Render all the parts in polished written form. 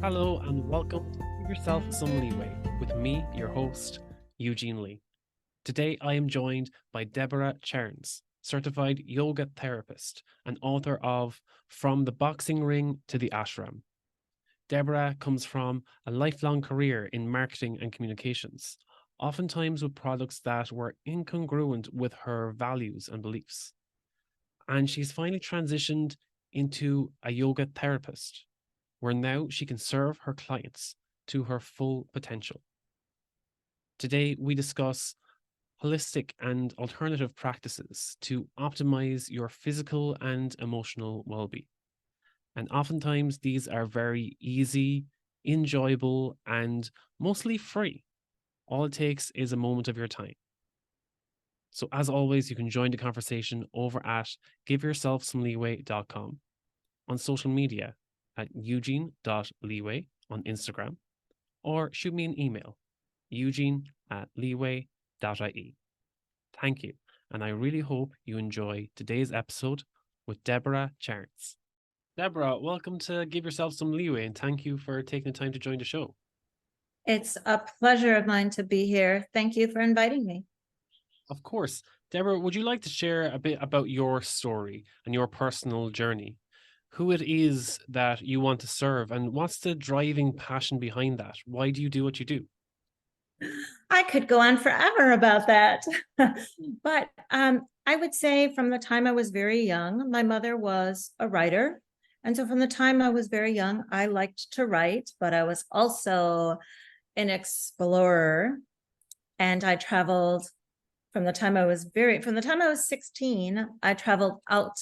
Hello and welcome to Give Yourself Some Leeway with me, your host, Eugene Lee. Today I am joined by Deborah Charnes, certified yoga therapist and author of From the Boxing Ring to the Ashram. Deborah comes from a lifelong career in marketing and communications, oftentimes with products that were incongruent with her values and beliefs. And she's finally transitioned into a yoga therapist where now she can serve her clients to her full potential. Today, we discuss holistic and alternative practices to optimize your physical and emotional well being. And oftentimes, these are very easy, enjoyable, and mostly free. All it takes is a moment of your time. So, as always, you can join the conversation over at giveyourselfsomeleeway.com, on social media at eugene.leeway on Instagram, or shoot me an email, eugene@leeway.ie. Thank you, and I really hope you enjoy today's episode with Deborah Charnes. Deborah, welcome to Give Yourself Some Leeway, and thank you for taking the time to join the show. It's a pleasure of mine to be here. Thank you for inviting me. Of course. Deborah, would you like to share a bit about your story and your personal journey? Who it is that you want to serve, and what's the driving passion behind that? Why do you do what you do? I could go on forever about that. But I would say from the time I was very young, my mother was a writer. And so from the time I was very young, I liked to write, but I was also an explorer. And I traveled from the time I was 16, I traveled out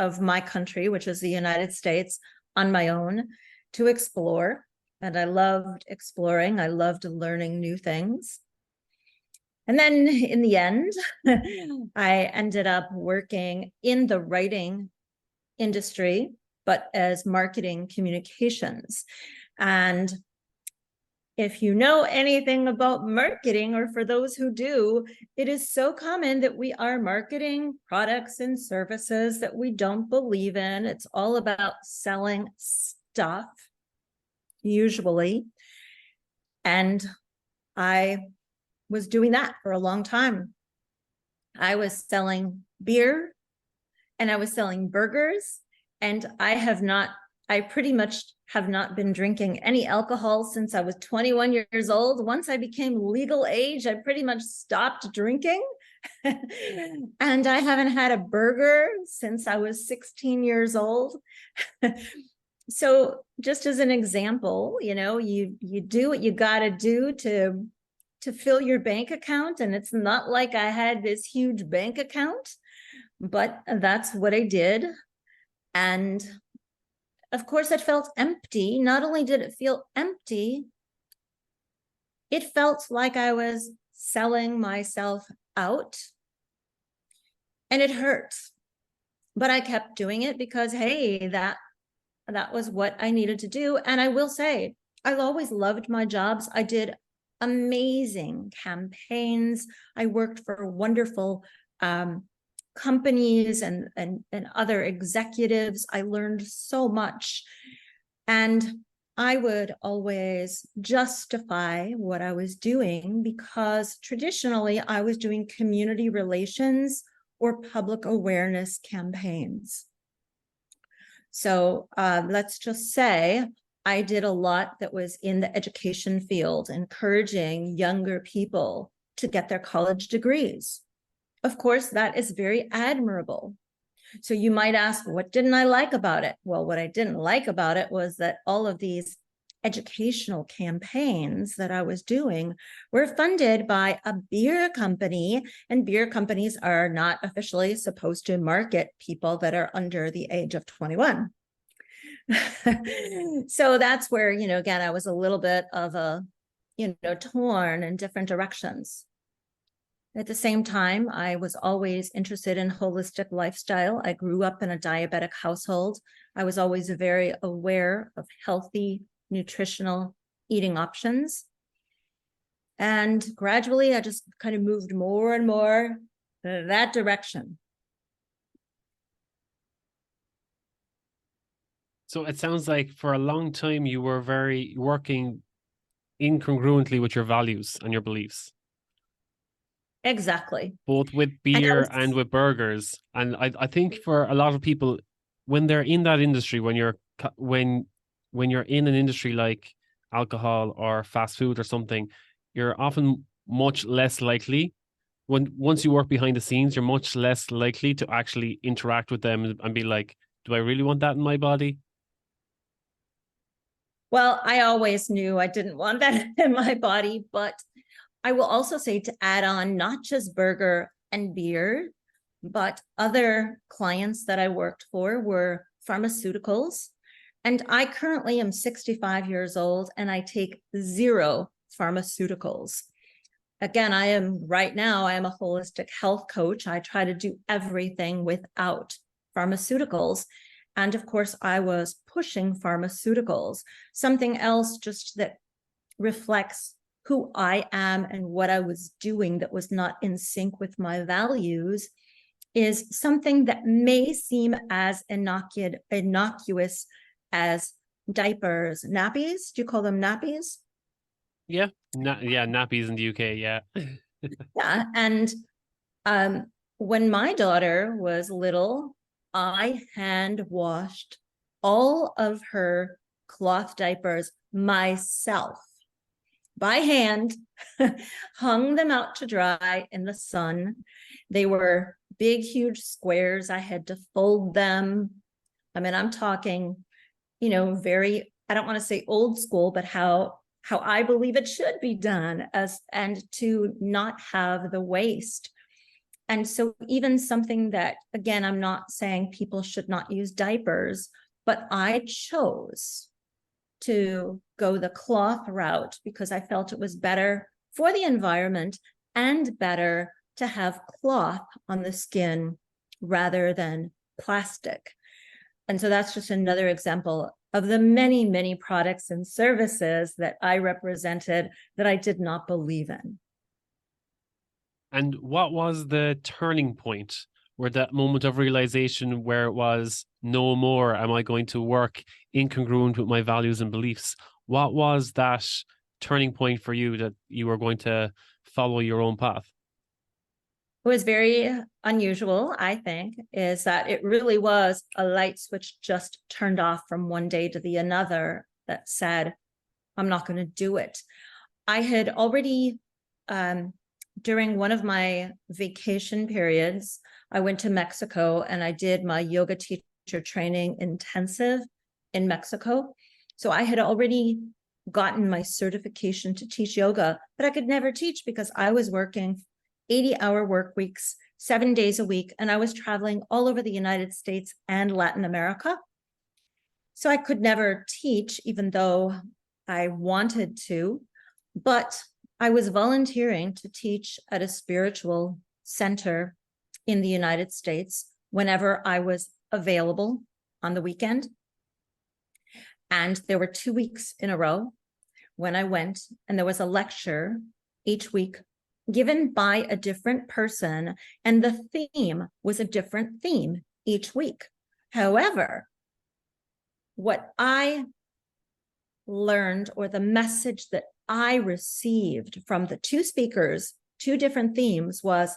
of my country, which is the United States, on my own to explore. And I loved exploring. I loved learning new things. And then in the end, I ended up working in the writing industry, but as marketing communications. And if you know anything about marketing, or for those who do, it is so common that we are marketing products and services that we don't believe in. It's all about selling stuff, usually. And I was doing that for a long time. I was selling beer and I was selling burgers, and I pretty much have not been drinking any alcohol since I was 21 years old. Once I became legal age, I pretty much stopped drinking. And I haven't had a burger since I was 16 years old. So just as an example, you do what you got to do to fill your bank account. And it's not like I had this huge bank account, but that's what I did. And of course, it felt empty. Not only did it feel empty, it felt like I was selling myself out, and it hurt. But I kept doing it because, hey, that was what I needed to do. And I will say, I always loved my jobs. I did amazing campaigns. I worked for wonderful companies and other executives. I learned so much. And I would always justify what I was doing because traditionally I was doing community relations or public awareness campaigns. So let's just say I did a lot that was in the education field, encouraging younger people to get their college degrees. Of course, that is very admirable. So you might ask, what didn't I like about it? Well, what I didn't like about it was that all of these educational campaigns that I was doing were funded by a beer company, and beer companies are not officially supposed to market people that are under the age of 21. So that's where, again, I was a little bit of a, torn in different directions. At the same time, I was always interested in holistic lifestyle. I grew up in a diabetic household. I was always very aware of healthy, nutritional eating options. And gradually, I just kind of moved more and more in that direction. So it sounds like for a long time you were very working incongruently with your values and your beliefs, Exactly. both with And I beer and was, with burgers. And I think for a lot of people, when they're in that industry, when you're in an industry like alcohol or fast food or something, you're often much less likely once you work behind the scenes, you're much less likely to actually interact with them and be like, do I really want that in my body? well, I always knew I didn't want that in my body, but I will also say to add on not just burger and beer, but other clients that I worked for were pharmaceuticals. And I currently am 65 years old and I take zero pharmaceuticals. Again, I am a holistic health coach. I try to do everything without pharmaceuticals. And of course, I was pushing pharmaceuticals. Something else just that reflects who I am and what I was doing that was not in sync with my values is something that may seem as innocuous as diapers, nappies. Do you call them nappies? Yeah. Yeah, nappies in the UK, yeah. Yeah. And um, when my daughter was little, I hand washed all of her cloth diapers myself by hand, hung them out to dry in the sun. They were big, huge squares. I had to fold them. I mean, I'm talking, very, I don't want to say old school, but how I believe it should be done and to not have the waste. And so even something that, again, I'm not saying people should not use diapers, but I chose to go the cloth route because I felt it was better for the environment and better to have cloth on the skin rather than plastic. And so that's just another example of the many, many products and services that I represented that I did not believe in. And what was the turning point where that moment of realization where it was no more am I going to work incongruent with my values and beliefs? What was that turning point for you that you were going to follow your own path? What was very unusual, I think, is that it really was a light switch just turned off from one day to the another that said, I'm not going to do it. I had already, during one of my vacation periods, I went to Mexico and I did my yoga teacher training intensive in Mexico. So I had already gotten my certification to teach yoga, but I could never teach because I was working 80-hour work weeks, 7 days a week, and I was traveling all over the United States and Latin America. So I could never teach, even though I wanted to, but I was volunteering to teach at a spiritual center in the United States whenever I was available on the weekend. And there were 2 weeks in a row when I went, and there was a lecture each week given by a different person, and the theme was a different theme each week. However, what I learned, or the message that I received from the two speakers, 2 different themes, was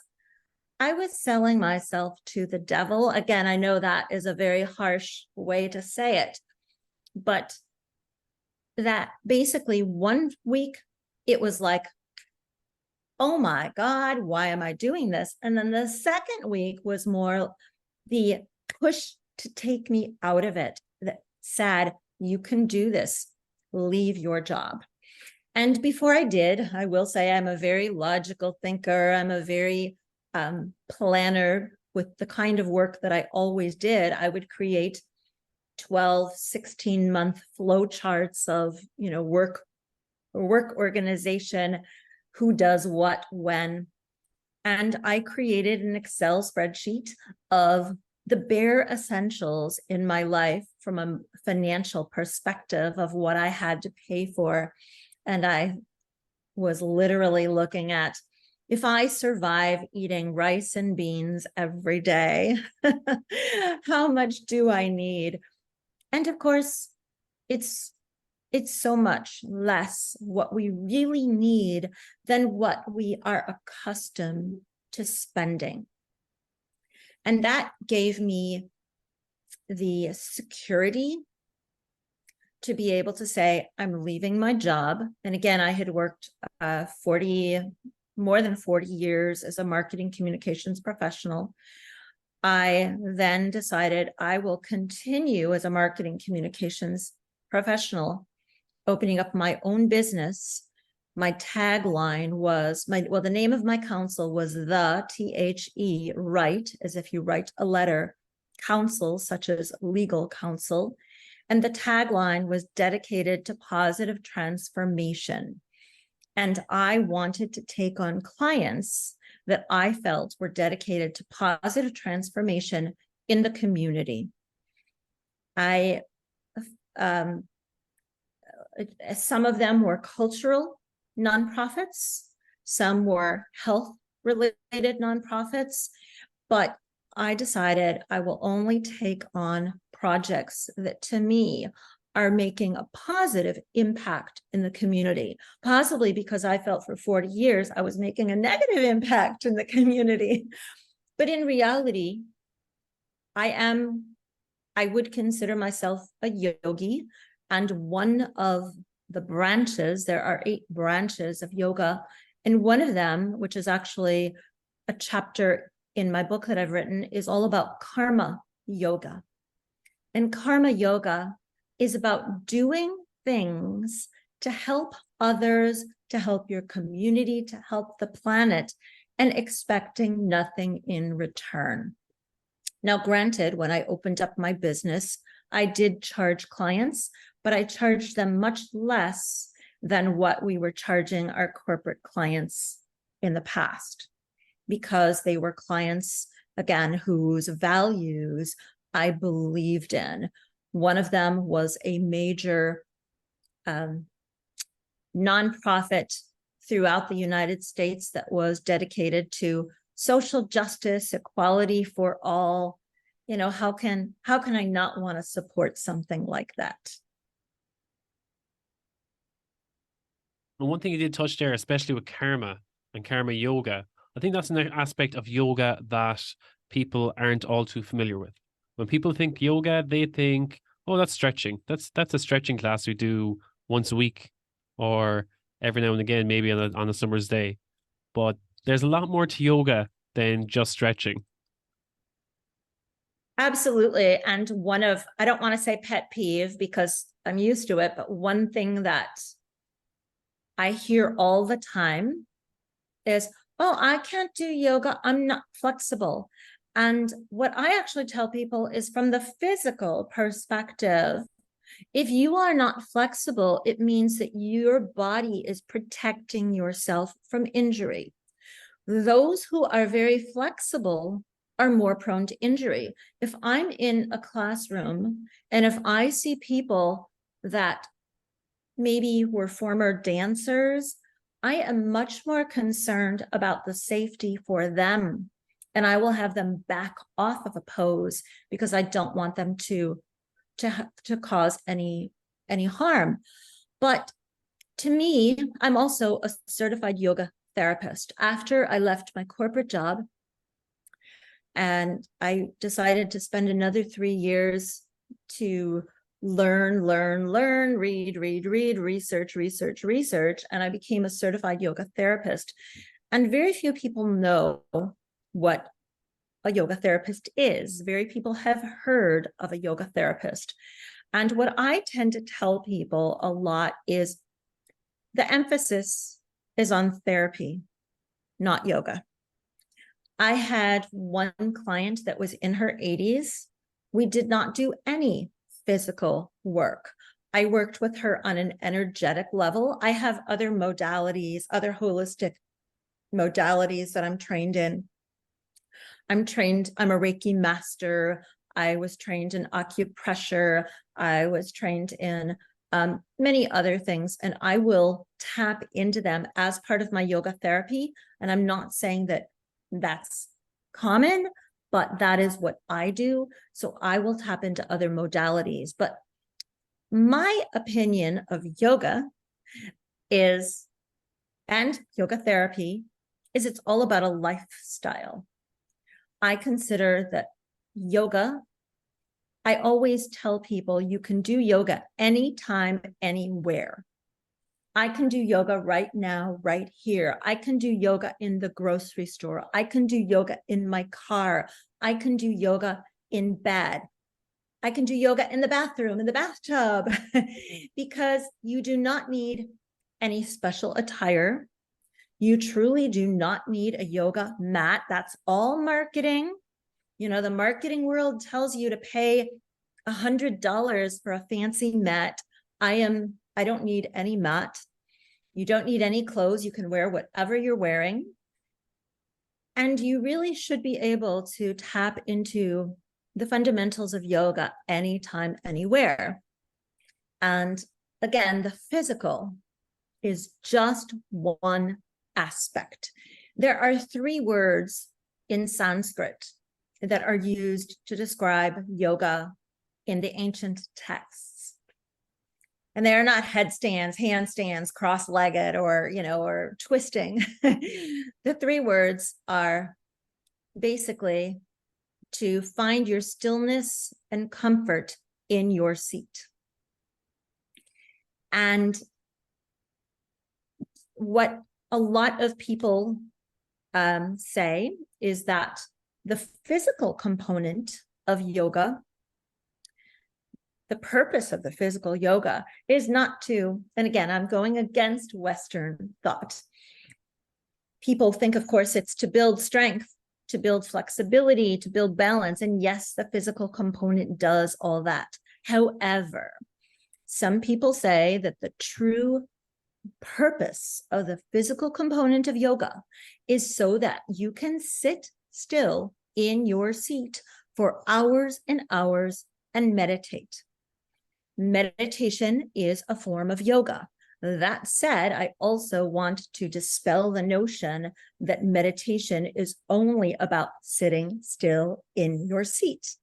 I was selling myself to the devil. Again, I know that is a very harsh way to say it, but that basically one week it was like, oh my God, why am I doing this? And then the second week was more the push to take me out of it, that said, you can do this, leave your job. And before I did, I will say I'm a very logical thinker. I'm a very planner with the kind of work that I always did. I would create 12, 16-month flow charts of, work organization, who does what, when. And I created an Excel spreadsheet of the bare essentials in my life from a financial perspective of what I had to pay for. And I was literally looking at, if I survive eating rice and beans every day, how much do I need? And of course, it's so much less what we really need than what we are accustomed to spending. And that gave me the security to be able to say, I'm leaving my job. And again, I had worked more than 40 years as a marketing communications professional. I then decided I will continue as a marketing communications professional, opening up my own business. My tagline was the name of my counsel was THE, write, as if you write a letter, counsel, such as legal counsel. And the tagline was dedicated to positive transformation. And I wanted to take on clients that I felt were dedicated to positive transformation in the community. Some of them were cultural nonprofits, some were health-related nonprofits, but I decided I will only take on projects that, to me, are making a positive impact in the community, possibly because I felt for 40 years I was making a negative impact in the community. But in reality, I would consider myself a yogi, and one of the branches, there are 8 branches of yoga, and one of them, which is actually a chapter in my book that I've written, is all about karma yoga. And karma yoga is about doing things to help others, to help your community, to help the planet, and expecting nothing in return. Now, granted, when I opened up my business, I did charge clients, but I charged them much less than what we were charging our corporate clients in the past, because they were clients, again, whose values I believed in. One of them was a major nonprofit throughout the United States that was dedicated to social justice, equality for all. You know, how can I not want to support something like that? And one thing you did touch there, especially with karma and karma yoga, I think that's an aspect of yoga that people aren't all too familiar with. When people think yoga, they think, oh, that's stretching. That's a stretching class we do once a week or every now and again, maybe on a summer's day. But there's a lot more to yoga than just stretching. Absolutely. And I don't want to say pet peeve because I'm used to it, but one thing that I hear all the time is, oh, I can't do yoga. I'm not flexible. And what I actually tell people is, from the physical perspective, if you are not flexible, it means that your body is protecting yourself from injury. Those who are very flexible are more prone to injury. If I'm in a classroom and if I see people that maybe were former dancers, I am much more concerned about the safety for them. And I will have them back off of a pose because I don't want them to cause any harm. But to me, I'm also a certified yoga therapist. After I left my corporate job, and I decided to spend another 3 years to learn, read, research. And I became a certified yoga therapist. And very few people know what a yoga therapist is. Very people have heard of a yoga therapist. And what I tend to tell people a lot is the emphasis is on therapy, not yoga. I had one client that was in her 80s. We did not do any physical work. I worked with her on an energetic level. I have other modalities, other holistic modalities that I'm trained in. I'm a Reiki master. I was trained in acupressure. I was trained in many other things, and I will tap into them as part of my yoga therapy. And I'm not saying that that's common, but that is what I do. So I will tap into other modalities. But My opinion of yoga is, and yoga therapy, is it's all about a lifestyle. I consider that yoga, I always tell people you can do yoga anytime, anywhere. I can do yoga right now, right here. I can do yoga in the grocery store. I can do yoga in my car. I can do yoga in bed. I can do yoga in the bathroom, in the bathtub, because you do not need any special attire. You truly do not need a yoga mat. That's all marketing. You know, the marketing world tells you to pay $100 for a fancy mat. I don't need any mat. You don't need any clothes. You can wear whatever you're wearing. And you really should be able to tap into the fundamentals of yoga anytime, anywhere. And again, the physical is just one aspect. There are 3 words in Sanskrit that are used to describe yoga in the ancient texts. And they are not headstands, handstands, cross-legged, or twisting. The 3 words are basically to find your stillness and comfort in your seat. And what a lot of people say is that the physical component of yoga, the purpose of the physical yoga is not to, and again, I'm going against Western thought. People think, of course, it's to build strength, to build flexibility, to build balance. And yes, the physical component does all that. However, some people say that the true purpose of the physical component of yoga is so that you can sit still in your seat for hours and hours and meditate. Meditation is a form of yoga. That said, I also want to dispel the notion that meditation is only about sitting still in your seat.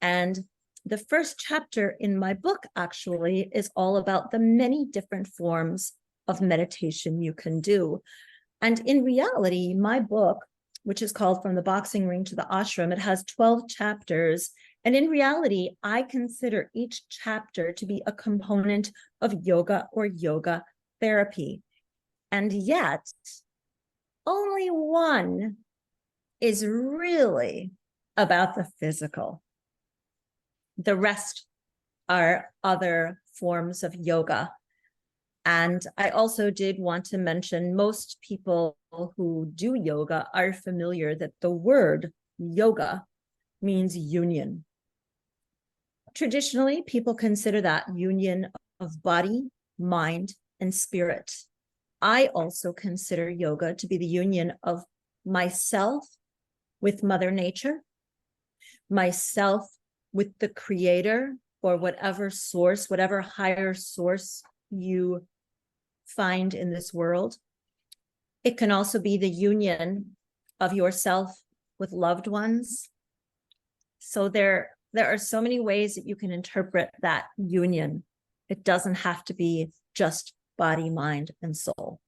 And the first chapter in my book actually is all about the many different forms of meditation you can do. And in reality, my book, which is called From the Boxing Ring to the Ashram, it has 12 chapters. And in reality, I consider each chapter to be a component of yoga or yoga therapy. And yet, only one is really about the physical. The rest are other forms of yoga. And I also did want to mention most people who do yoga are familiar that the word yoga means union. Traditionally, people consider that union of body, mind, and spirit. I also consider yoga to be the union of myself with Mother Nature, myself with the Creator, or whatever source, whatever higher source you find in this world. It can also be the union of yourself with loved ones. So there are so many ways that you can interpret that union. It doesn't have to be just body, mind, and soul.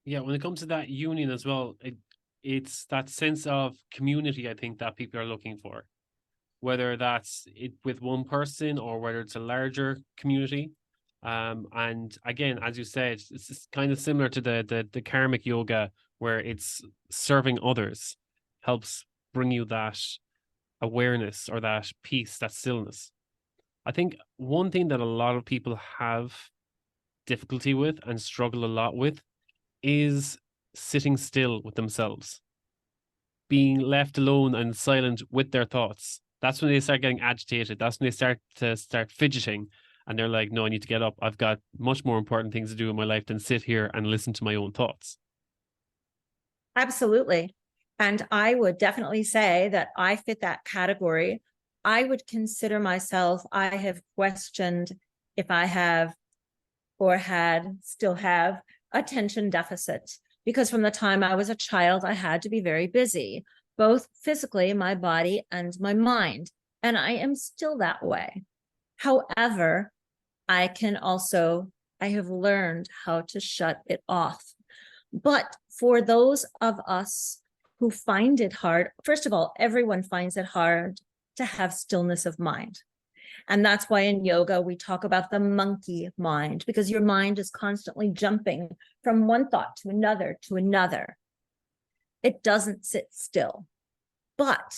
Yeah, when it comes to that union as well, it's that sense of community, I think, that people are looking for, whether that's it with one person or whether it's a larger community. And again, as you said, it's kind of similar to the karmic yoga, where it's serving others helps bring you that awareness or that peace, that stillness. I think one thing that a lot of people have difficulty with and struggle a lot with is sitting still with themselves, being left alone and silent with their thoughts. That's when they start getting agitated. That's when they start fidgeting, and they're like, no, I need to get up. I've got much more important things to do in my life than sit here and listen to my own thoughts. Absolutely. And I would definitely say that I fit that category. I would consider myself, I have questioned if I have or still have attention deficit, because from the time I was a child, I had to be very busy, both physically, my body and my mind. And I am still that way. However, I have learned how to shut it off. But for those of us who find it hard, first of all, everyone finds it hard to have stillness of mind. And that's why in yoga, we talk about the monkey mind, because your mind is constantly jumping from one thought to another to another. It doesn't sit still, but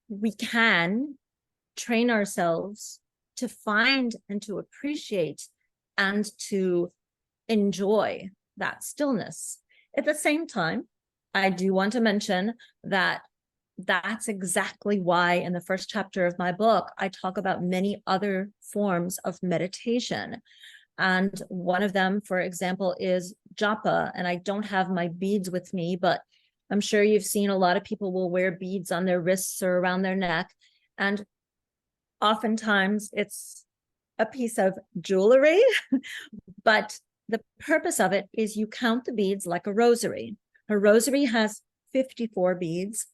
we can train ourselves to find and to appreciate and to enjoy that stillness. At the same time, I do want to mention that that's exactly why in the first chapter of my book, I talk about many other forms of meditation. And one of them, for example, is japa. And I don't have my beads with me, but I'm sure you've seen a lot of people will wear beads on their wrists or around their neck. And oftentimes it's a piece of jewelry, but the purpose of it is you count the beads like a rosary. A rosary has 54 beads.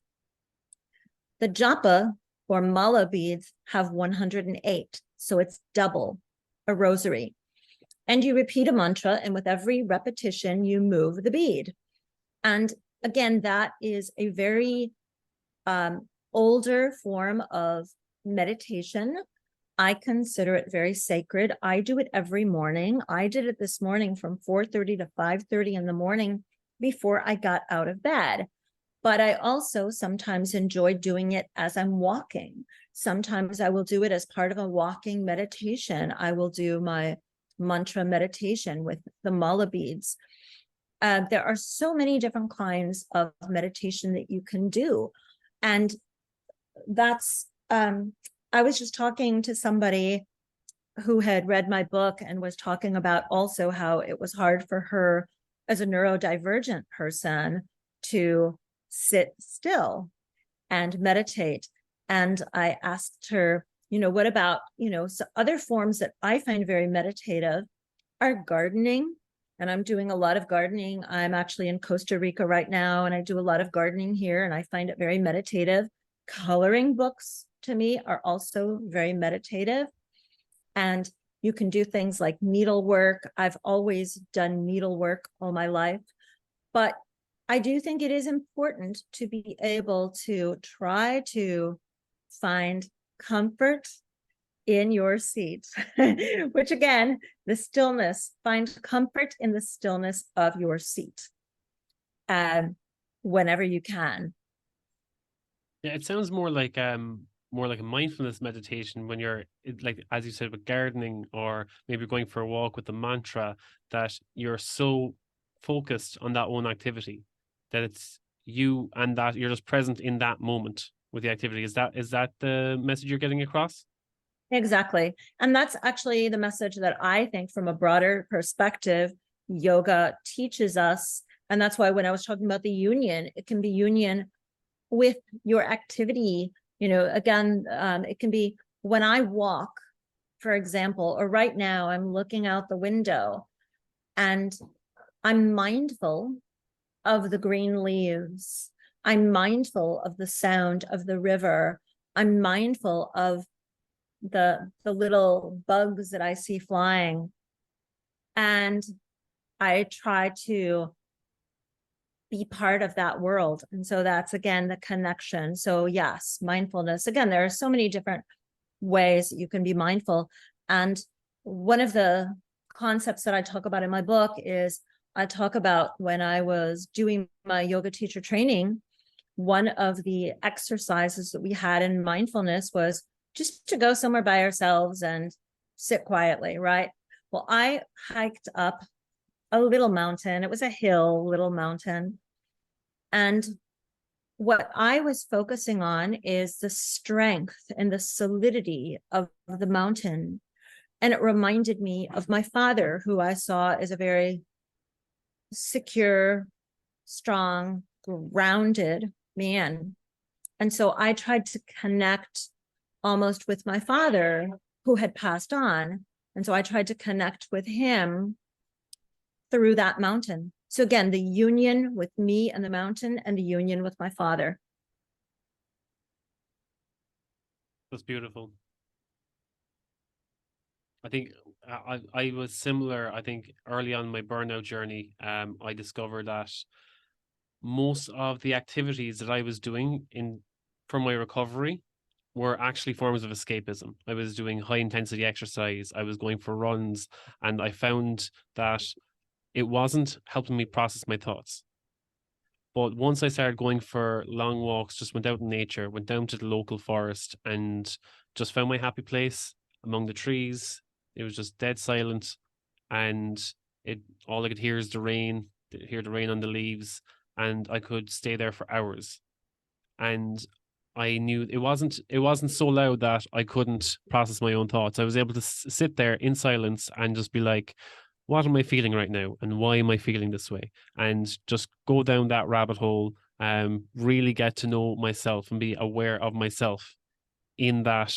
The japa or mala beads have 108. So it's double a rosary. And you repeat a mantra, and with every repetition, you move the bead. And again, that is a very older form of meditation. I consider it very sacred. I do it every morning. I did it this morning from 4:30 to 5:30 in the morning before I got out of bed. But I also sometimes enjoy doing it as I'm walking. Sometimes I will do it as part of a walking meditation. I will do my mantra meditation with the mala beads. There are so many different kinds of meditation that you can do. And that's, I was just talking to somebody who had read my book and was talking about also how it was hard for her as a neurodivergent person to sit still and meditate. And I asked her, what about, so other forms that I find very meditative are gardening. And I'm doing a lot of gardening. I'm actually in Costa Rica right now, and I do a lot of gardening here, and I find it very meditative. Coloring books to me are also very meditative. And you can do things like needlework. I've always done needlework all my life, but I do think it is important to be able to try to find comfort in your seat, which again, the stillness, find comfort in the stillness of your seat whenever you can. Yeah, it sounds more like a mindfulness meditation when you're like, as you said, with gardening or maybe going for a walk with the mantra, that you're so focused on that one activity that it's you and that you're just present in that moment with the activity. Is that the message you're getting across? Exactly. And that's actually the message that I think from a broader perspective, yoga teaches us. And that's why when I was talking about the union, it can be union with your activity. Again, it can be when I walk, for example, or right now I'm looking out the window and I'm mindful of the green leaves. I'm mindful of the sound of the river. I'm mindful of the little bugs that I see flying. And I try to be part of that world. And so that's, again, the connection. So yes, mindfulness. Again, there are so many different ways that you can be mindful. And one of the concepts that I talk about in my book is I talk about when I was doing my yoga teacher training, one of the exercises that we had in mindfulness was just to go somewhere by ourselves and sit quietly, right? Well, I hiked up a little mountain. It was a hill, little mountain. And what I was focusing on is the strength and the solidity of the mountain. And it reminded me of my father, who I saw as a very secure, strong, grounded man. And so I tried to connect almost with my father, who had passed on. And so I tried to connect with him through that mountain. So again, the union with me and the mountain, and the union with my father. That's beautiful. I think I was similar. I think early on in my burnout journey, I discovered that most of the activities that I was doing in for my recovery were actually forms of escapism. I was doing high intensity exercise, I was going for runs, and I found that it wasn't helping me process my thoughts. But once I started going for long walks, just went out in nature, went down to the local forest and just found my happy place among the trees. It was just dead silent, and it all I could hear is the rain, hear the rain on the leaves, and I could stay there for hours. And I knew it wasn't so loud that I couldn't process my own thoughts. I was able to sit there in silence and just be like, what am I feeling right now, and why am I feeling this way, and just go down that rabbit hole. Really get to know myself and be aware of myself in that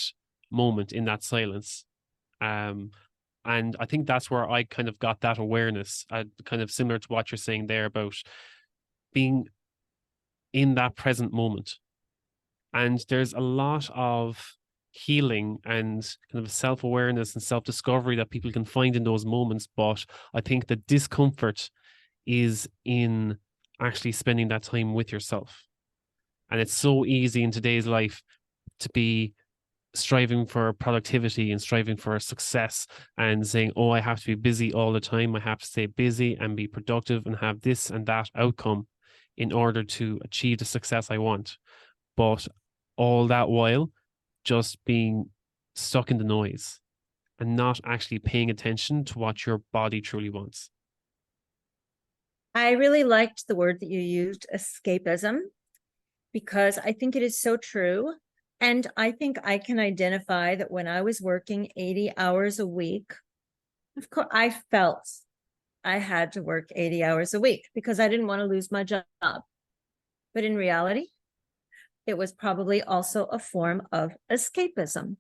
moment, in that silence. Um, and I think that's where I kind of got that awareness, kind of similar to what you're saying there about being in that present moment. And there's a lot of healing and kind of self-awareness and self-discovery that people can find in those moments. But I think the discomfort is in actually spending that time with yourself. And it's so easy in today's life to be striving for productivity and striving for success and saying, oh, I have to be busy all the time. I have to stay busy and be productive and have this and that outcome in order to achieve the success I want. But all that while just being stuck in the noise and not actually paying attention to what your body truly wants. I really liked the word that you used, escapism, because I think it is so true. And I think I can identify that when I was working 80 hours a week, of course, I felt I had to work 80 hours a week because I didn't want to lose my job. But in reality, it was probably also a form of escapism.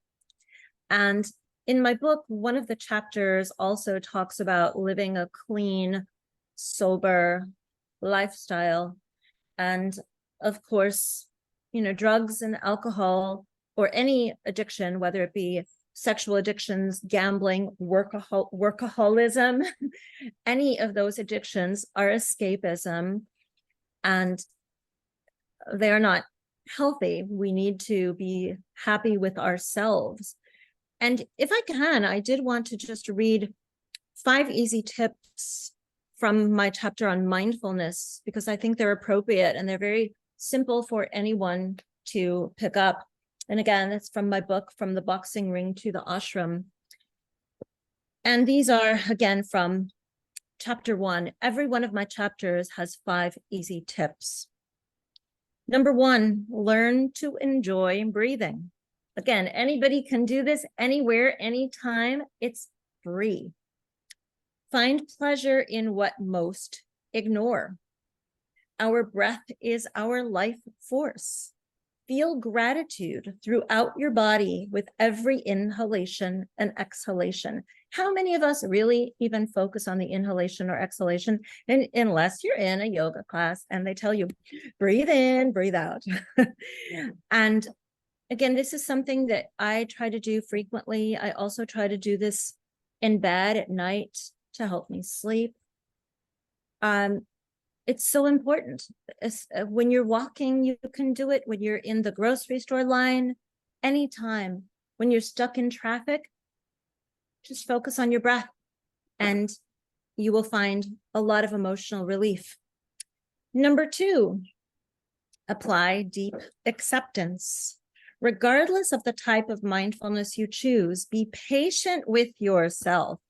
And in my book, one of the chapters also talks about living a clean, sober lifestyle. And of course, drugs and alcohol or any addiction, whether it be sexual addictions, gambling, workaholism, any of those addictions are escapism, and they are not healthy. We need to be happy with ourselves. And if I can, I did want to just read 5 easy tips from my chapter on mindfulness, because I think they're appropriate and they're very simple for anyone to pick up. And again, it's from my book, From the Boxing Ring to the Ashram. And these are, again, from chapter 1. Every one of my chapters has 5 easy tips. Number 1, learn to enjoy breathing. Again, anybody can do this anywhere, anytime. It's free. Find pleasure in what most ignore. Our breath is our life force. Feel gratitude throughout your body with every inhalation and exhalation. How many of us really even focus on the inhalation or exhalation? And unless you're in a yoga class and they tell you, breathe in, breathe out. And again, this is something that I try to do frequently. I also try to do this in bed at night to help me sleep. It's so important. When you're walking, you can do it. When you're in the grocery store line, anytime. When you're stuck in traffic, just focus on your breath and you will find a lot of emotional relief. Number 2, apply deep acceptance. Regardless of the type of mindfulness you choose, be patient with yourself.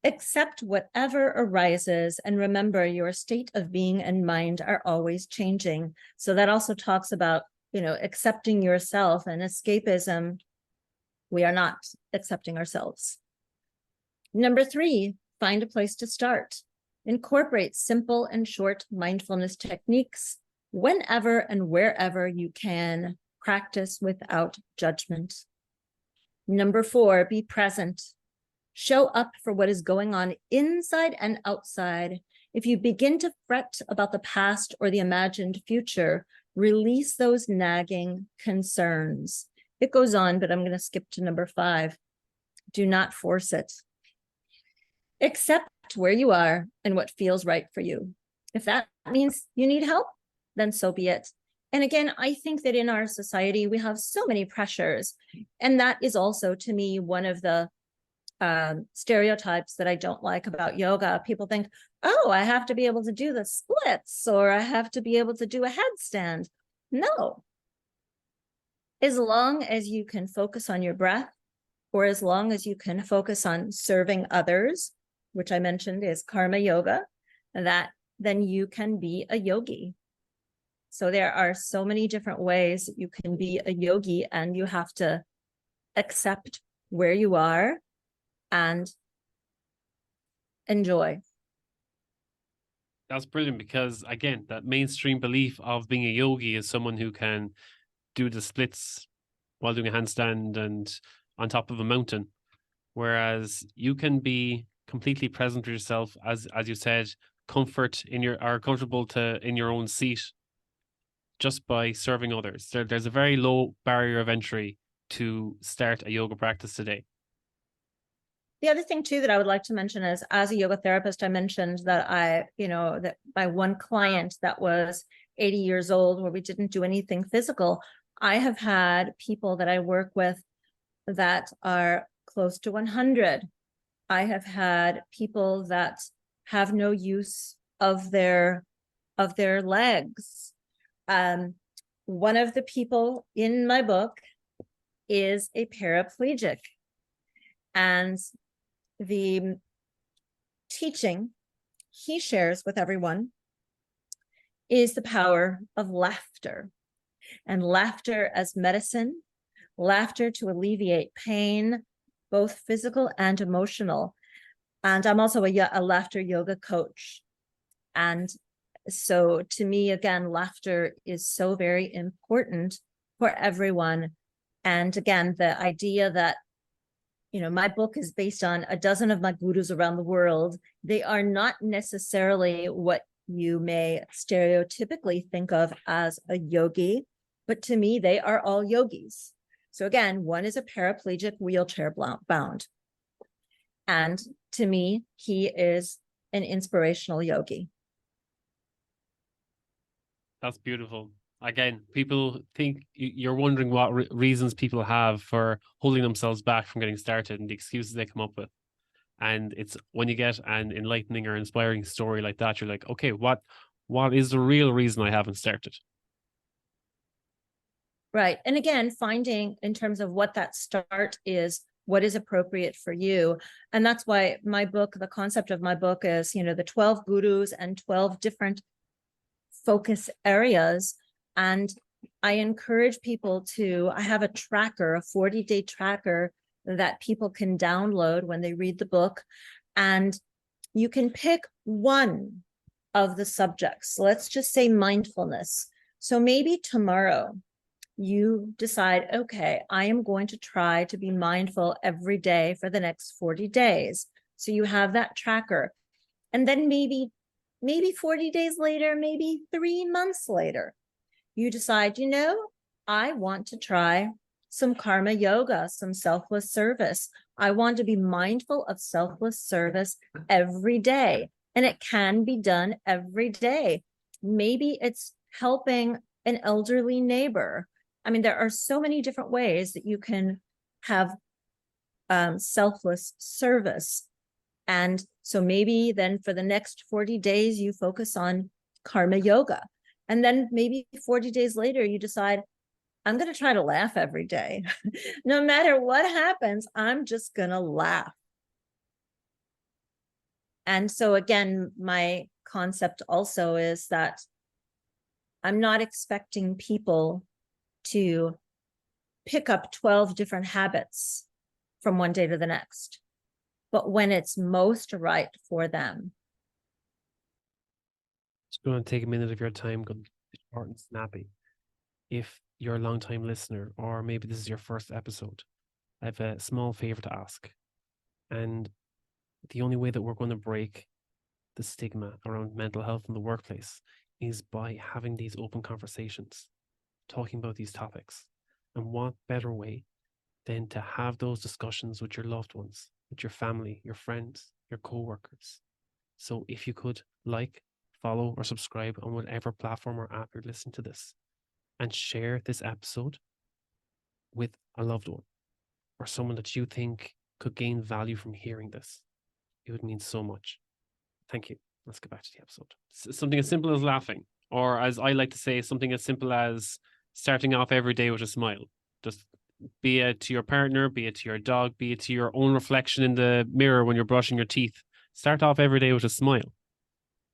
Accept whatever arises, and remember your state of being and mind are always changing. So that also talks about, accepting yourself. And escapism, we are not accepting ourselves. Number 3, find a place to start. Incorporate simple and short mindfulness techniques whenever and wherever you can. Practice without judgment. Number 4, be present. Show up for what is going on inside and outside. If you begin to fret about the past or the imagined future, Release those nagging concerns. It goes on, but I'm going to skip to number 5. Do not force it. Accept where you are and what feels right for you. If that means you need help, then so be it. And again, I think that in our society, we have so many pressures. And that is also, to me, one of the stereotypes that I don't like about yoga. People think, oh, I have to be able to do the splits, or I have to be able to do a headstand. No. As long as you can focus on your breath, or as long as you can focus on serving others, which I mentioned is karma yoga, that then you can be a yogi. So there are so many different ways that you can be a yogi, and you have to accept where you are and enjoy. That's brilliant, because again, that mainstream belief of being a yogi is someone who can do the splits while doing a handstand and on top of a mountain, whereas you can be completely present with yourself, as you said, comfortable in your own seat, just by serving others. There's a very low barrier of entry to start a yoga practice today. The other thing too that I would like to mention is, as a yoga therapist, I mentioned that that my one client that was 80 years old, where we didn't do anything physical, I have had people that I work with that are close to 100. I have had people that have no use of their legs. One of the people in my book is a paraplegic, and the teaching he shares with everyone is the power of laughter, and laughter as medicine, laughter to alleviate pain, both physical and emotional. And I'm also a laughter yoga coach. And so to me, again, laughter is so very important for everyone. And again, the idea that, my book is based on a dozen of my gurus around the world. They are not necessarily what you may stereotypically think of as a yogi, but to me, they are all yogis. So again, one is a paraplegic, wheelchair bound. And to me, he is an inspirational yogi. That's beautiful. Again, people think you're wondering what reasons people have for holding themselves back from getting started, and the excuses they come up with. And it's when you get an enlightening or inspiring story like that, you're like, okay, what is the real reason I haven't started? Right. And again, finding in terms of what that start is, what is appropriate for you. And that's why my book, the concept of my book is, the 12 gurus and 12 different focus areas. And I encourage people I have a tracker, a 40-day tracker that people can download when they read the book. And you can pick one of the subjects. Let's just say mindfulness. So maybe tomorrow you decide, okay, I am going to try to be mindful every day for the next 40 days. So you have that tracker. And then maybe 40 days later, maybe 3 months later, you decide, I want to try some karma yoga, some selfless service. I want to be mindful of selfless service every day. And it can be done every day. Maybe it's helping an elderly neighbor. I mean, there are so many different ways that you can have selfless service. And so maybe then for the next 40 days, you focus on karma yoga. And then maybe 40 days later, you decide, I'm going to try to laugh every day. No matter what happens, I'm just going to laugh. And so again, my concept also is that I'm not expecting people to pick up 12 different habits from one day to the next, but when it's most right for them. Just going to take a minute of your time, going to be short and snappy. If you're a long-time listener, or maybe this is your first episode, I have a small favor to ask. And the only way that we're going to break the stigma around mental health in the workplace is by having these open conversations, talking about these topics. And what better way than to have those discussions with your loved ones, with your family, your friends, your co-workers. So if you could like, follow, or subscribe on whatever platform or app you're listening to this, and share this episode with a loved one or someone that you think could gain value from hearing this, it would mean so much. Thank you. Let's get back to the episode. Something as simple as laughing, or as I like to say, something as simple as starting off every day with a smile. Just be it to your partner, be it to your dog, be it to your own reflection in the mirror when you're brushing your teeth. Start off every day with a smile.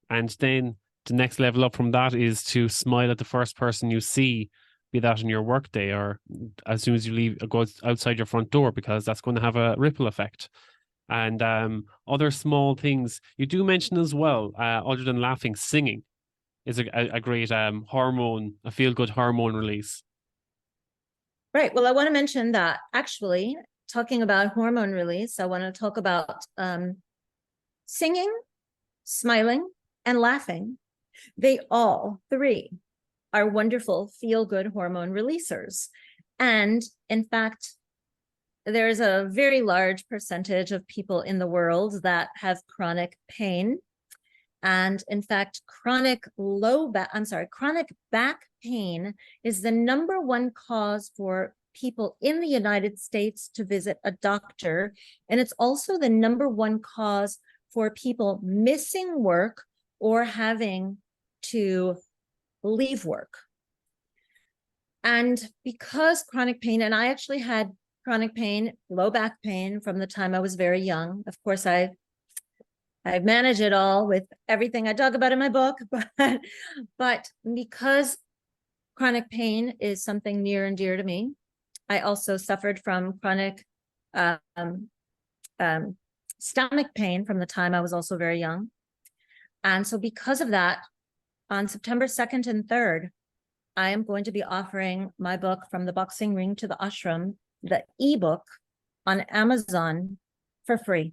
And then the next level up from that is to smile at the first person you see, be that in your work day or as soon as you leave, go outside your front door, because that's going to have a ripple effect. And other small things you do mention as well, other than laughing, singing is a great hormone, a feel-good hormone release. Right. Well, I want to mention that actually, talking about hormone release, I want to talk about singing, smiling, and laughing. They all three are wonderful feel-good hormone releasers. And in fact, there's a very large percentage of people in the world that have chronic pain. And in fact, chronic back pain is the number one cause for people in the United States to visit a doctor. And it's also the number one cause for people missing work or having to leave work. And because chronic pain, and I actually had chronic pain, low back pain from the time I was very young. Of course, I manage it all with everything I talk about in my book, but because chronic pain is something near and dear to me, I also suffered from chronic stomach pain from the time I was also very young. And so because of that, on September 2nd and 3rd, I am going to be offering my book, From the Boxing Ring to the Ashram, the ebook, on Amazon for free.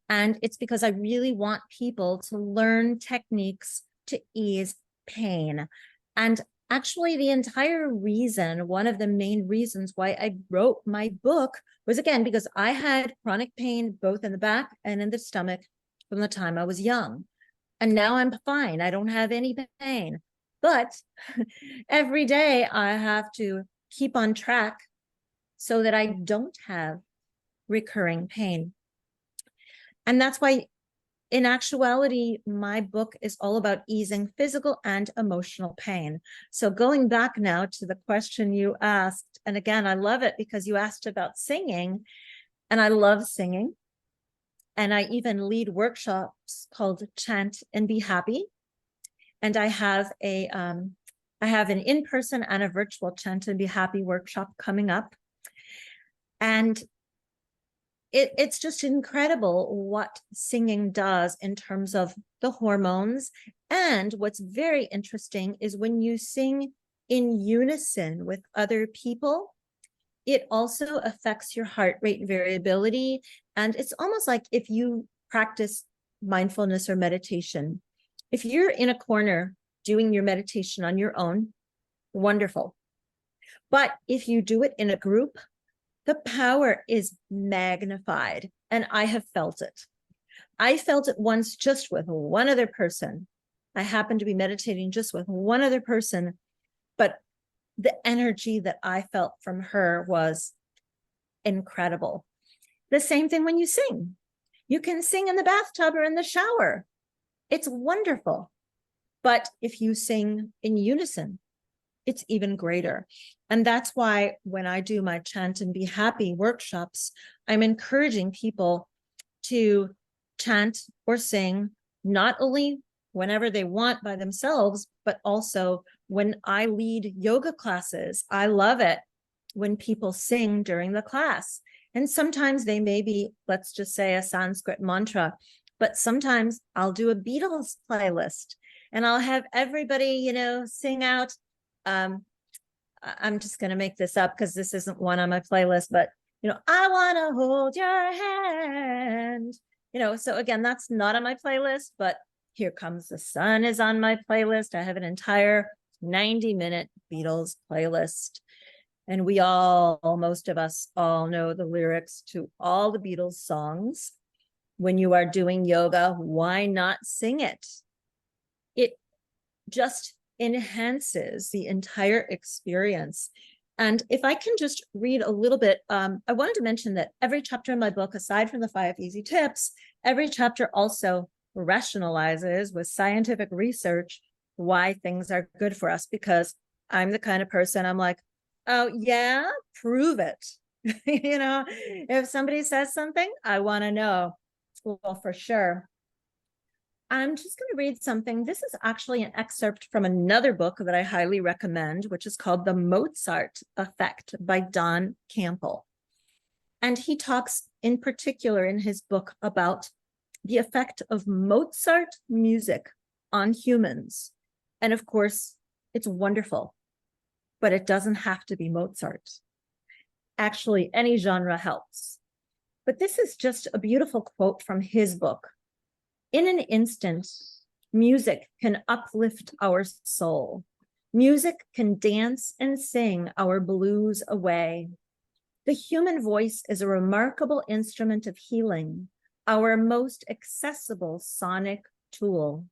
And it's because I really want people to learn techniques to ease pain. And actually, the entire reason, one of the main reasons why I wrote my book was, again, because I had chronic pain both in the back and in the stomach from the time I was young. And now I'm fine. I don't have any pain. But every day I have to keep on track so that I don't have recurring pain. And that's why, in actuality, my book is all about easing physical and emotional pain. So going back now to the question you asked, and again, I love it because you asked about singing, and I love singing. And I even lead workshops called Chant and Be Happy. And I have an in-person and a virtual Chant and Be Happy workshop coming up. And it's just incredible what singing does in terms of the hormones. And what's very interesting is when you sing in unison with other people, it also affects your heart rate variability. And it's almost like if you practice mindfulness or meditation, if you're in a corner doing your meditation on your own, wonderful. But if you do it in a group, the power is magnified. And I have felt it. I felt it once just with one other person. I happened to be meditating just with one other person, but the energy that I felt from her was incredible. The same thing when you sing. You can sing in the bathtub or in the shower. It's wonderful. But if you sing in unison, it's even greater. And that's why when I do my Chant and Be Happy workshops, I'm encouraging people to chant or sing, not only whenever they want by themselves, but also when I lead yoga classes. I love it when people sing during the class. And sometimes they may be, let's just say, a Sanskrit mantra, but sometimes I'll do a Beatles playlist and I'll have everybody, sing out. I'm just going to make this up because this isn't one on my playlist, but, I want to hold your hand, so again, that's not on my playlist, but Here Comes the Sun is on my playlist. I have an entire 90-minute Beatles playlist. And we all, most of us all know the lyrics to all the Beatles songs. When you are doing yoga, why not sing it? It just enhances the entire experience. And if I can just read a little bit, I wanted to mention that every chapter in my book, aside from the 5 easy tips, every chapter also rationalizes with scientific research why things are good for us, because I'm the kind of person, I'm like, oh yeah, prove it. If somebody says something, I want to know. Well, for sure. I'm just going to read something. This is actually an excerpt from another book that I highly recommend, which is called The Mozart Effect by Don Campbell. And he talks in particular in his book about the effect of Mozart music on humans. And of course, it's wonderful, but it doesn't have to be Mozart. Actually, any genre helps. But this is just a beautiful quote from his book. In an instant, music can uplift our soul. Music can dance and sing our blues away. The human voice is a remarkable instrument of healing, our most accessible sonic tool.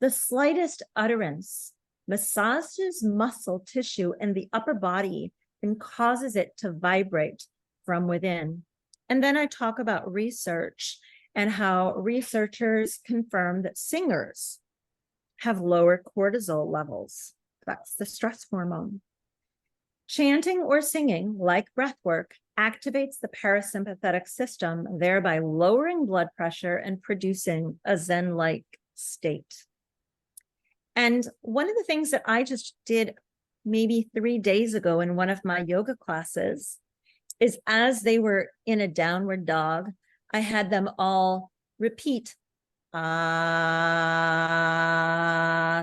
The slightest utterance massages muscle tissue in the upper body and causes it to vibrate from within. And then I talk about research and how researchers confirm that singers have lower cortisol levels. That's the stress hormone. Chanting or singing, like breath work, activates the parasympathetic system, thereby lowering blood pressure and producing a Zen-like state. And one of the things that I just did maybe 3 days ago in one of my yoga classes is, as they were in a downward dog, I had them all repeat, ah.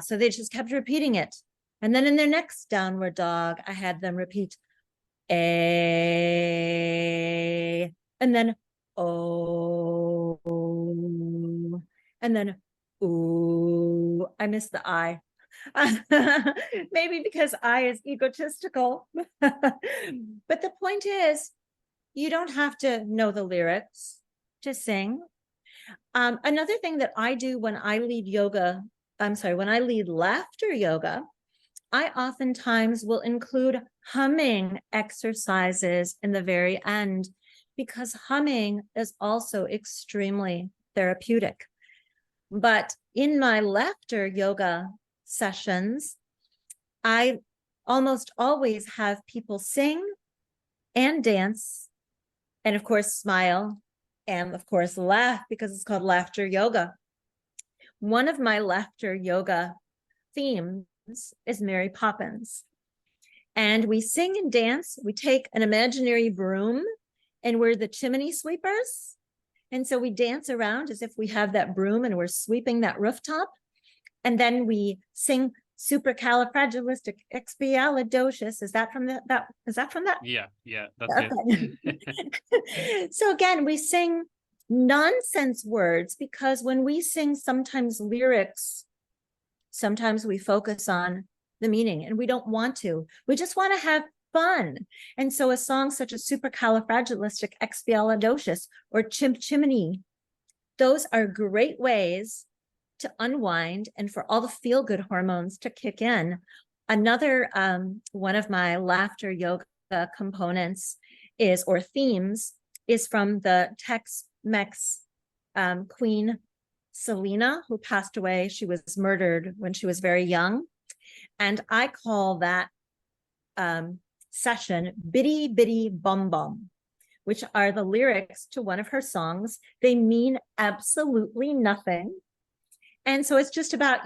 So they just kept repeating it. And then in their next downward dog, I had them repeat, a, and then, oh, and then, ooh. I missed the I. Maybe because I is egotistical. But the point is, you don't have to know the lyrics to sing. Another thing that I do when I lead when I lead laughter yoga, I oftentimes will include humming exercises in the very end, because humming is also extremely therapeutic. But in my laughter yoga sessions, I almost always have people sing and dance, and of course smile, and of course laugh, because it's called laughter yoga. One of my laughter yoga themes is Mary Poppins. And we sing and dance. We take an imaginary broom and we're the chimney sweepers. And so we dance around as if we have that broom and we're sweeping that rooftop. And then we sing supercalifragilisticexpialidocious. Is that from that? Is that from that? Yeah, that's it. So again, we sing nonsense words, because when we sing sometimes lyrics, sometimes we focus on the meaning, and we don't want to. We just want to have fun. And so a song such as supercalifragilisticexpialidocious or chimp chimney, those are great ways to unwind and for all the feel-good hormones to kick in. Another one of my laughter yoga components is, or themes, is from the Tex-Mex Queen Selena, who passed away. She was murdered when she was very young. And I call that session Bitty Bitty Bum Bum, which are the lyrics to one of her songs. They mean absolutely nothing. And so it's just about,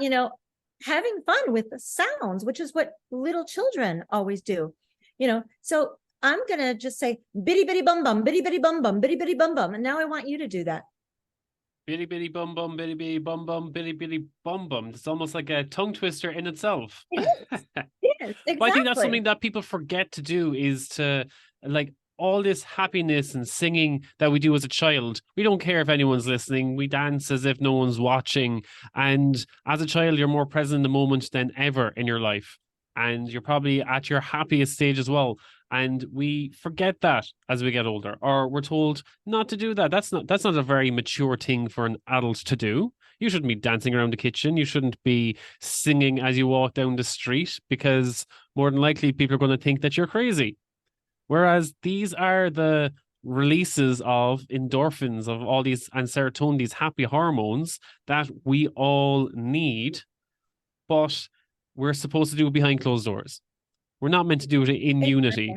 having fun with the sounds, which is what little children always do. So I'm going to just say bitty bitty bum bum, bitty bitty bum bum, bitty bitty bum bum. And now I want you to do that. Bitty bitty bum bum, bitty bitty bum bum, bitty bitty bum bum. It's almost like a tongue twister in itself. It is, exactly. But I think that's something that people forget to do, is to, like, all this happiness and singing that we do as a child. We don't care if anyone's listening. We dance as if no one's watching. And as a child, you're more present in the moment than ever in your life. And you're probably at your happiest stage as well. And we forget that as we get older, or we're told not to do that. That's not a very mature thing for an adult to do. You shouldn't be dancing around the kitchen. You shouldn't be singing as you walk down the street, because more than likely people are going to think that you're crazy. Whereas these are the releases of endorphins, of all these, and serotonin, these happy hormones that we all need, but we're supposed to do it behind closed doors. We're not meant to do it in unity.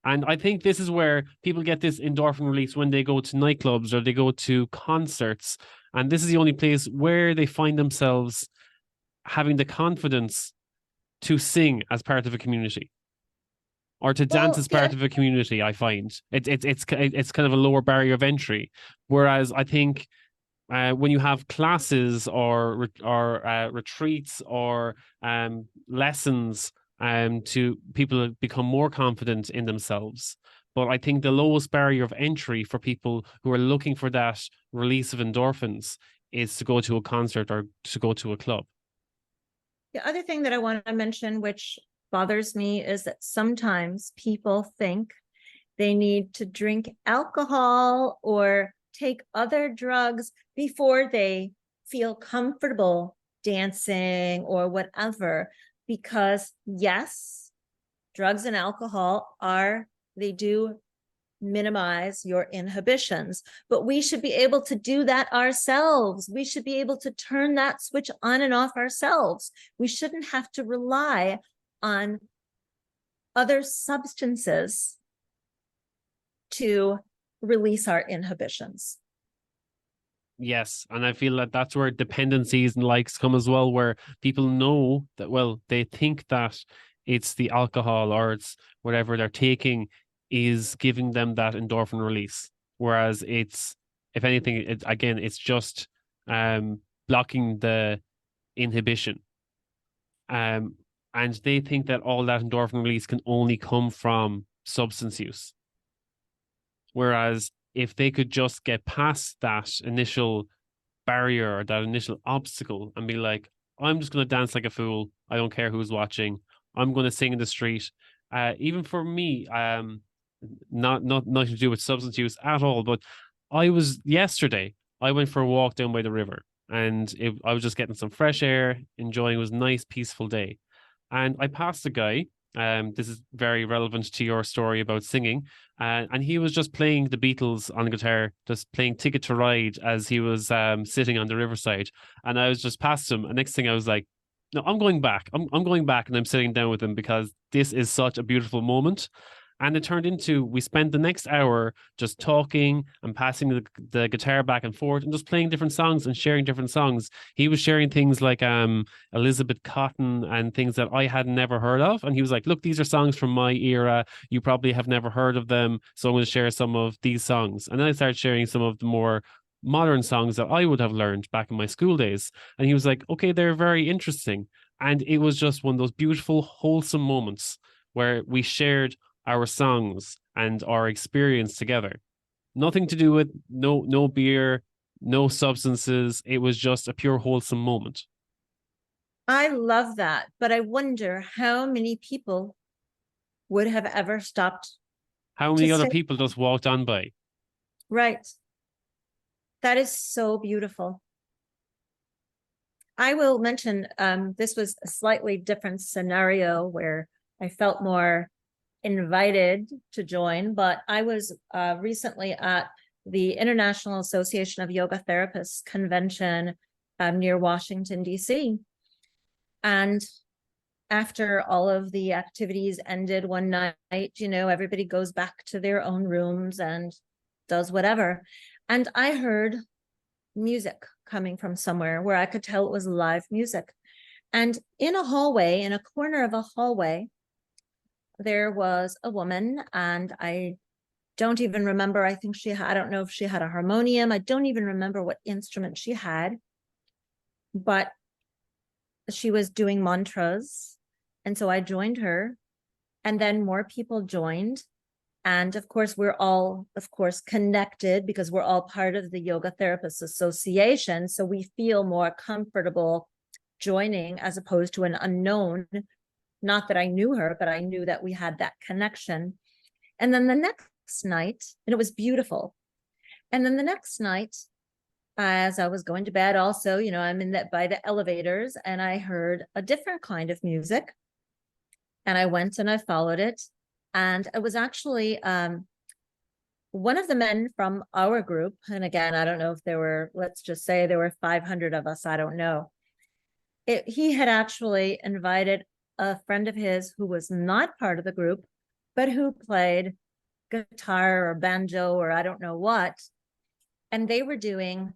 And I think this is where people get this endorphin release when they go to nightclubs or they go to concerts. And this is the only place where they find themselves having the confidence to sing as part of a community, or to dance as part of a community. I find it's kind of a lower barrier of entry. Whereas I think when you have classes or retreats or lessons to people become more confident in themselves. But I think the lowest barrier of entry for people who are looking for that release of endorphins is to go to a concert or to go to a club. The other thing that I want to mention, which bothers me, is that sometimes people think they need to drink alcohol or take other drugs before they feel comfortable dancing or whatever. Because yes, drugs and alcohol they do minimize your inhibitions, but we should be able to do that ourselves. We should be able to turn that switch on and off ourselves. We shouldn't have to rely on other substances to release our inhibitions. Yes, and I feel that that's where dependencies and likes come as well, where people know that, well, they think that it's the alcohol or it's whatever they're taking is giving them that endorphin release. Whereas it's, if anything, it's just blocking the inhibition. And they think that all that endorphin release can only come from substance use. Whereas if they could just get past that initial barrier or that initial obstacle and be like, I'm just going to dance like a fool. I don't care who's watching. I'm going to sing in the street. Even for me, nothing to do with substance use at all. But I went for a walk down by the river, and I was just getting some fresh air, enjoying. It was a nice, peaceful day. And I passed a guy. This is very relevant to your story about singing. And he was just playing the Beatles on the guitar, just playing Ticket to Ride as he was sitting on the riverside. And I was just past him. And next thing I was like, no, I'm going back. I'm going back, and I'm sitting down with him because this is such a beautiful moment. And it turned into, we spent the next hour just talking and passing the guitar back and forth and just playing different songs and sharing different songs. He was sharing things like Elizabeth Cotton and things that I had never heard of. And he was like, look, these are songs from my era. You probably have never heard of them. So I'm going to share some of these songs. And then I started sharing some of the more modern songs that I would have learned back in my school days. And he was like, okay, they're very interesting. And it was just one of those beautiful, wholesome moments where we shared our songs and our experience together. Nothing to do with no beer, no substances. It was just a pure wholesome moment. I love that, but I wonder how many people would have ever stopped. How many other people just walked on by? Right. That is so beautiful. I will mention this was a slightly different scenario where I felt more invited to join, but I was recently at the International Association of Yoga Therapists convention near Washington, D.C. And after all of the activities ended one night, everybody goes back to their own rooms and does whatever. And I heard music coming from somewhere where I could tell it was live music. And in a corner of a hallway, there was a woman, and I don't even remember. I don't know if she had a harmonium. I don't even remember what instrument she had, but she was doing mantras. And so I joined her, and then more people joined. And of course, we're all, of course, connected because we're all part of the Yoga Therapists Association. So we feel more comfortable joining as opposed to an unknown. Not that I knew her, but I knew that we had that connection. And then the next night, and it was beautiful. And then the next night, as I was going to bed, also, I'm in that by the elevators, and I heard a different kind of music. And I went and I followed it. And it was actually one of the men from our group. And again, I don't know if there were, let's just say there were 500 of us. I don't know. He had actually invited a friend of his who was not part of the group, but who played guitar or banjo or I don't know what. And they were doing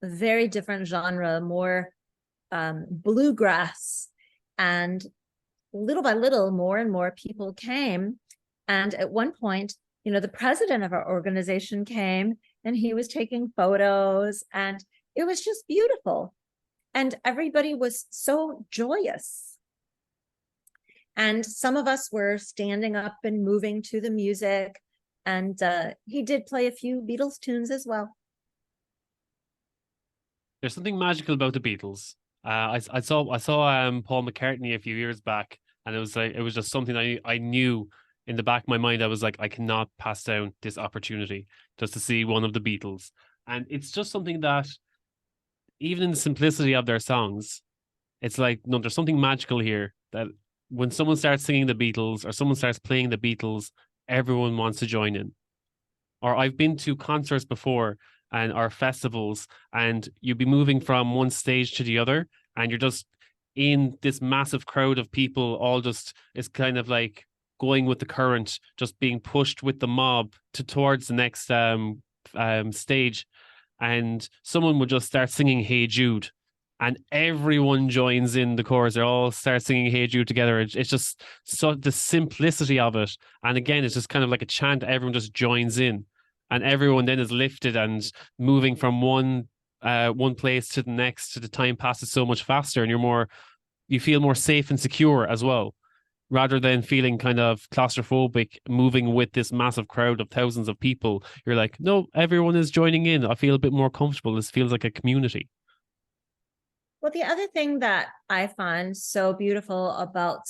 a very different genre, more bluegrass. And little by little, more and more people came. And at one point, the president of our organization came and he was taking photos, and it was just beautiful. And everybody was so joyous. And some of us were standing up and moving to the music. And he did play a few Beatles tunes as well. There's something magical about the Beatles. I saw Paul McCartney a few years back, and it was just something I knew in the back of my mind. I was like, I cannot pass down this opportunity just to see one of the Beatles. And it's just something that, even in the simplicity of their songs, it's like, no, there's something magical here that when someone starts singing the Beatles or someone starts playing the Beatles, everyone wants to join in. Or I've been to concerts before and our festivals, and you'd be moving from one stage to the other, and you're just in this massive crowd of people, all just is kind of like going with the current, just being pushed with the mob towards the next stage. And someone would just start singing Hey Jude, and everyone joins in the chorus. They all start singing Hey Jude together. It's just so the simplicity of it. And again, it's just kind of like a chant. Everyone just joins in, and everyone then is lifted and moving from one place to the next. So the time passes so much faster, and you feel more safe and secure as well, rather than feeling kind of claustrophobic moving with this massive crowd of thousands of people. You're like, no, everyone is joining in. I feel a bit more comfortable. This feels like a community. Well, the other thing that I find so beautiful about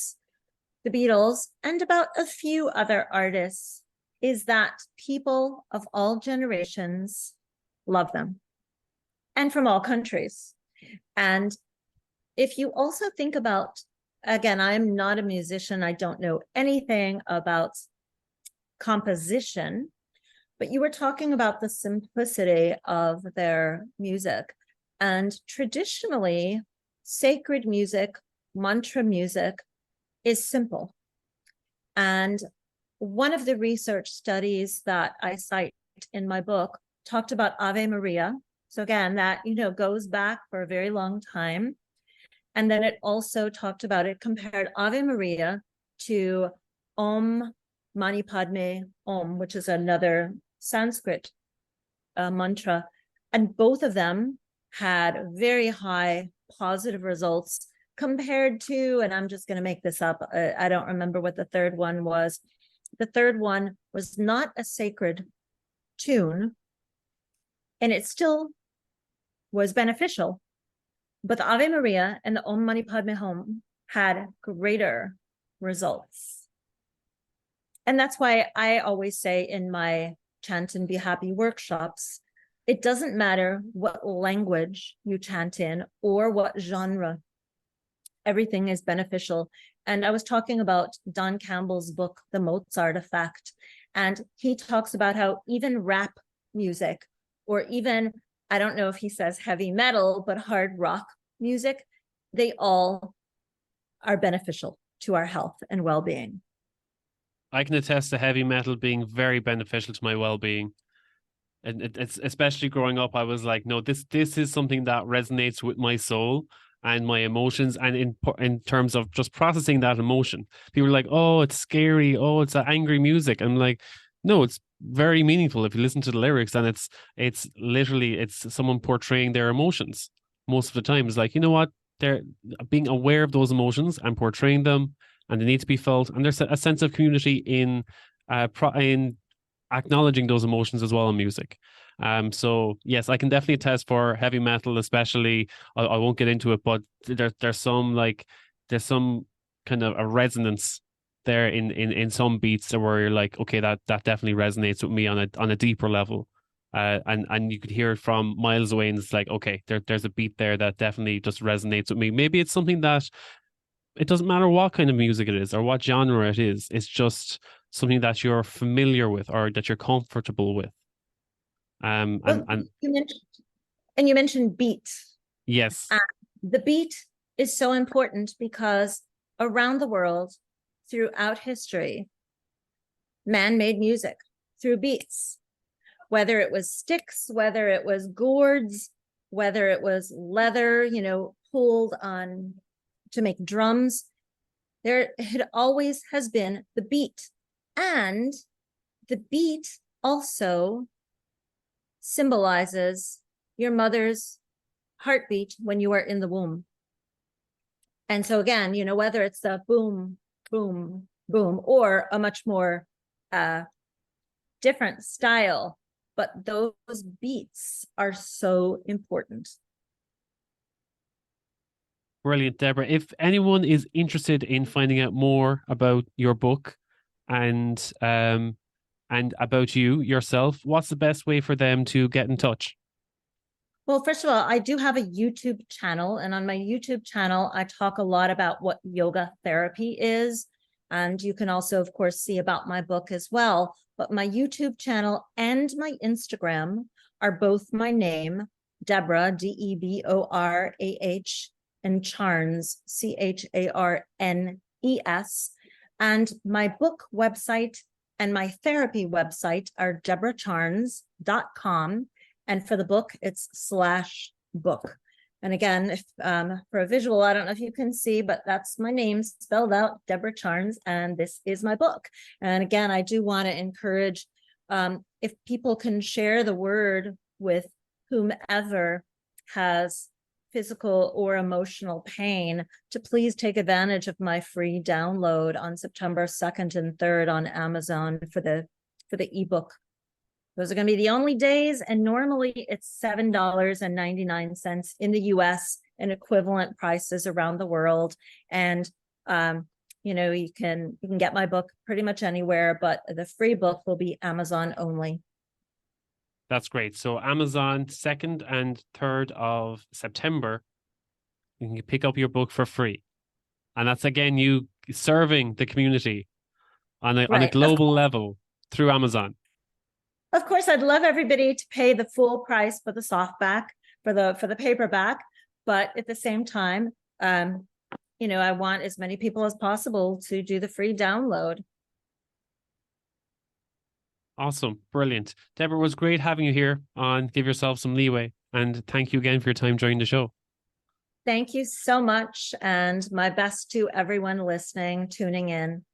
the Beatles and about a few other artists is that people of all generations love them, and from all countries. And if you also think about, again, I'm not a musician, I don't know anything about composition, but you were talking about the simplicity of their music. And traditionally, sacred music, mantra music is simple. And one of the research studies that I cite in my book talked about Ave Maria. So again, that, goes back for a very long time. And then it also compared Ave Maria to Om Mani Padme Om, which is another Sanskrit mantra. And both of them had very high positive results compared to, and I'm just going to make this up, I don't remember what the third one was. The third one was not a sacred tune, and it still was beneficial. But the Ave Maria and the Om Mani Padme Hum had greater results. And that's why I always say in my Chant and Be Happy workshops, it doesn't matter what language you chant in or what genre. Everything is beneficial. And I was talking about Don Campbell's book, The Mozart Effect. And he talks about how even rap music, or even, I don't know if he says heavy metal, but hard rock music, they all are beneficial to our health and well-being. I can attest to heavy metal being very beneficial to my well-being. And it's especially growing up, I was like, no, this is something that resonates with my soul and my emotions, and in terms of just processing that emotion. People are like, oh, it's scary, oh, it's angry music. I'm like, no, it's very meaningful if you listen to the lyrics, and it's literally someone portraying their emotions most of the time. It's like, you know what, they're being aware of those emotions and portraying them, and they need to be felt, and there's a sense of community in acknowledging those emotions as well in music. So yes, I can definitely attest for heavy metal, especially. I won't get into it, but there's some like there's some kind of a resonance there in some beats where you're like, okay, that definitely resonates with me on a deeper level. And you could hear it from miles away, and it's like, okay, there's a beat there that definitely just resonates with me. Maybe it's something that it doesn't matter what kind of music it is or what genre it is. It's just something that you're familiar with or that you're comfortable with. Well, And you mentioned beat. yes, Uh, the beat is so important because around the world, throughout history, man made music through beats, whether it was sticks, whether it was gourds, whether it was leather, pulled on to make drums. There had always has been the beat. And the beat also symbolizes your mother's heartbeat when you are in the womb. And so again, whether it's the boom, boom, boom, or a much more different style, but those beats are so important. brilliant, Deborah. If anyone is interested in finding out more about your book and about you yourself, what's the best way for them to get in touch? Well, first of all, I do have a YouTube channel, and on my YouTube channel, I talk a lot about what yoga therapy is. And you can also, of course, see about my book as well. But my YouTube channel and my Instagram are both my name, Deborah, Deborah, and Charnes, Charnes. And my book website and my therapy website are deborahcharnes.com. And for the book, it's /book. And again, if for a visual, I don't know if you can see, but that's my name spelled out, Deborah Charnes, and this is my book. And again, I do want to encourage if people can share the word with whomever has physical or emotional pain, to please take advantage of my free download on September 2nd and 3rd on Amazon for the ebook. Those are going to be the only days, and normally it's $7.99 in the US and equivalent prices around the world. And you can get my book pretty much anywhere, but the free book will be Amazon only. That's great. So Amazon 2nd and 3rd of September, you can pick up your book for free. And that's again you serving the community on a global level through Amazon. Of course, I'd love everybody to pay the full price for the softback, for the paperback, but at the same time, I want as many people as possible to do the free download. Awesome. Brilliant. Deborah, it was great having you here on Give Yourself Some Leeway. And thank you again for your time joining the show. Thank you so much. And my best to everyone listening, tuning in.